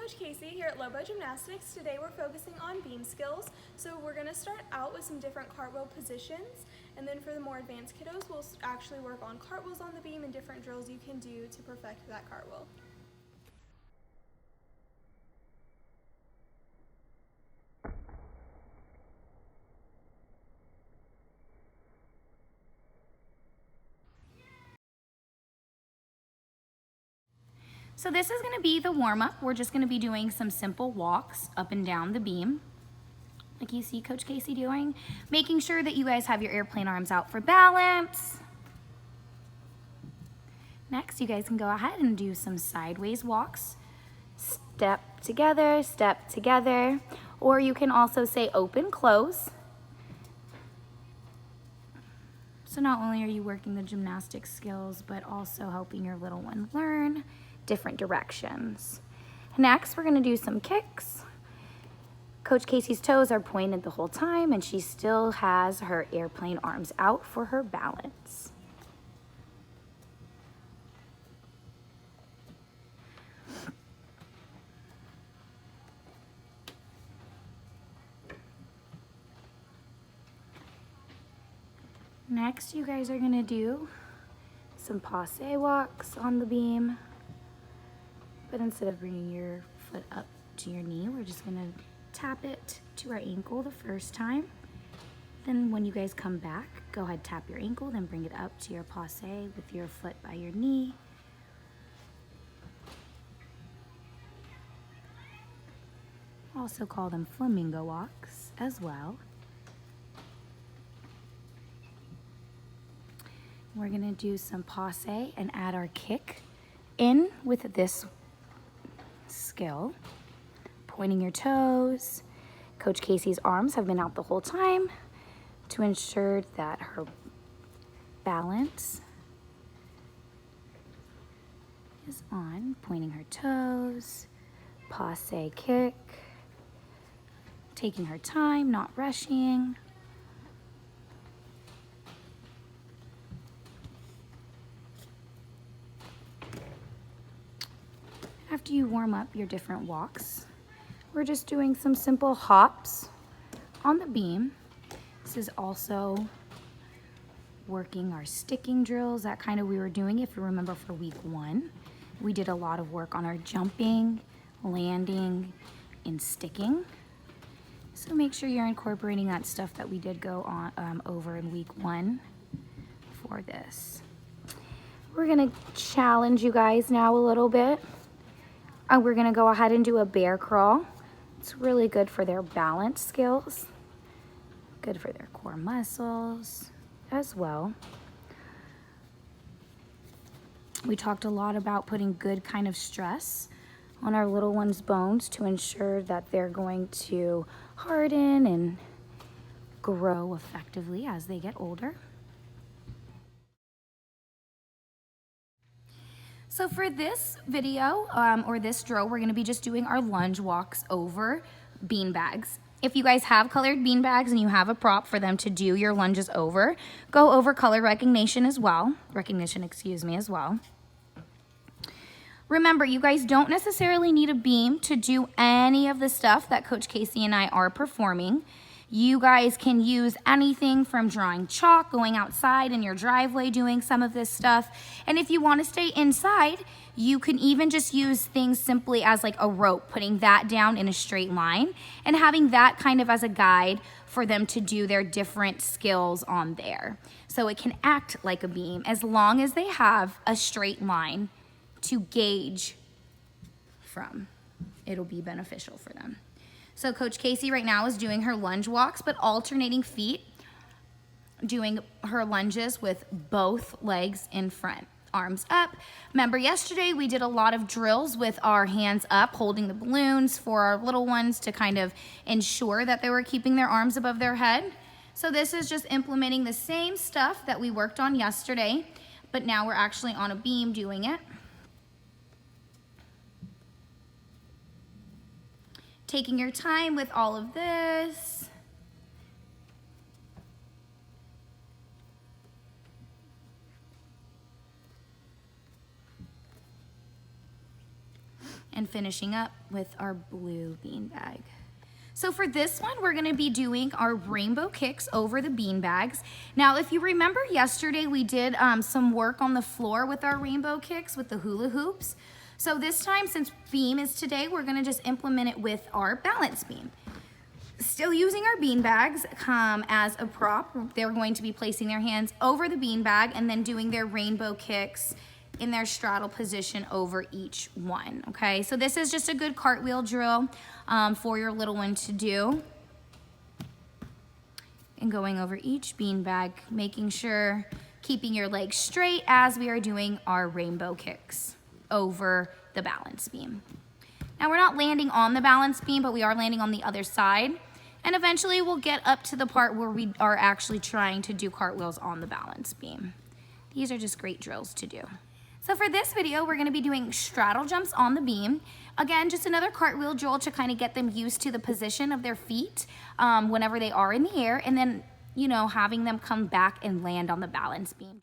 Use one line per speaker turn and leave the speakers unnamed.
Coach Casey here at Lobo Gymnastics. Today we're focusing on beam skills. So we're going to start out with some different cartwheel positions, and then for the more advanced kiddos we'll actually work on cartwheels on the beam and different drills you can do to perfect that cartwheel.
So this is gonna be the warm-up. We're just gonna be doing some simple walks up and down the beam, like you see Coach Casey doing. Making sure that you guys have your airplane arms out for balance. Next, you guys can go ahead and do some sideways walks. Step together, or you can also say open, close. So not only are you working the gymnastic skills, but also helping your little one learn different directions. Next, we're gonna do some kicks. Coach Casey's toes are pointed the whole time and she still has her airplane arms out for her balance. Next, you guys are gonna do some passe walks on the beam. But instead of bringing your foot up to your knee, we're just gonna tap it to our ankle the first time. Then when you guys come back, go ahead, tap your ankle, then bring it up to your passe with your foot by your knee. Also call them flamingo walks as well. We're gonna do some passe and add our kick in with this skill. Pointing your toes. Coach Casey's arms have been out the whole time to ensure that her balance is on. Pointing her toes, passe kick, taking her time, not rushing. After you warm up your different walks, we're just doing some simple hops on the beam. This is also working our sticking drills, that kind of we were doing, if you remember, for week 1. We did a lot of work on our jumping, landing, and sticking. So make sure you're incorporating that stuff that we did go on over in week 1 for this. We're gonna challenge you guys now a little bit. We're gonna go ahead and do a bear crawl. It's really good for their balance skills, good for their core muscles as well. We talked a lot about putting good kind of stress on our little ones' bones to ensure that they're going to harden and grow effectively as they get older. So for this video, or this drill, we're gonna be just doing our lunge walks over bean bags. If you guys have colored bean bags and you have a prop for them to do your lunges over, go over color recognition as well. Remember, you guys don't necessarily need a beam to do any of the stuff that Coach Casey and I are performing. You guys can use anything from drawing chalk, going outside in your driveway, doing some of this stuff. And if you want to stay inside, you can even just use things simply as like a rope, putting that down in a straight line and having that kind of as a guide for them to do their different skills on there. So it can act like a beam as long as they have a straight line to gauge from. It'll be beneficial for them. So Coach Casey right now is doing her lunge walks, but alternating feet, doing her lunges with both legs in front, arms up. Remember yesterday we did a lot of drills with our hands up, holding the balloons for our little ones to kind of ensure that they were keeping their arms above their head. So this is just implementing the same stuff that we worked on yesterday, but now we're actually on a beam doing it. Taking your time with all of this. and finishing up with our blue beanbag. So for this one, we're gonna be doing our rainbow kicks over the beanbags. Now, if you remember yesterday, we did some work on the floor with our rainbow kicks with the hula hoops. So this time, since beam is today, we're gonna just implement it with our balance beam. Still using our beanbags as a prop, they're going to be placing their hands over the beanbag and then doing their rainbow kicks in their straddle position over each one, okay? So this is just a good cartwheel drill for your little one to do. And going over each beanbag, making sure, keeping your legs straight as we are doing our rainbow kicks over the balance beam. Now we're not landing on the balance beam, but we are landing on the other side. And eventually we'll get up to the part where we are actually trying to do cartwheels on the balance beam. These are just great drills to do. So for this video, we're gonna be doing straddle jumps on the beam. Again, just another cartwheel drill to kind of get them used to the position of their feet whenever they are in the air, and then, you know, having them come back and land on the balance beam.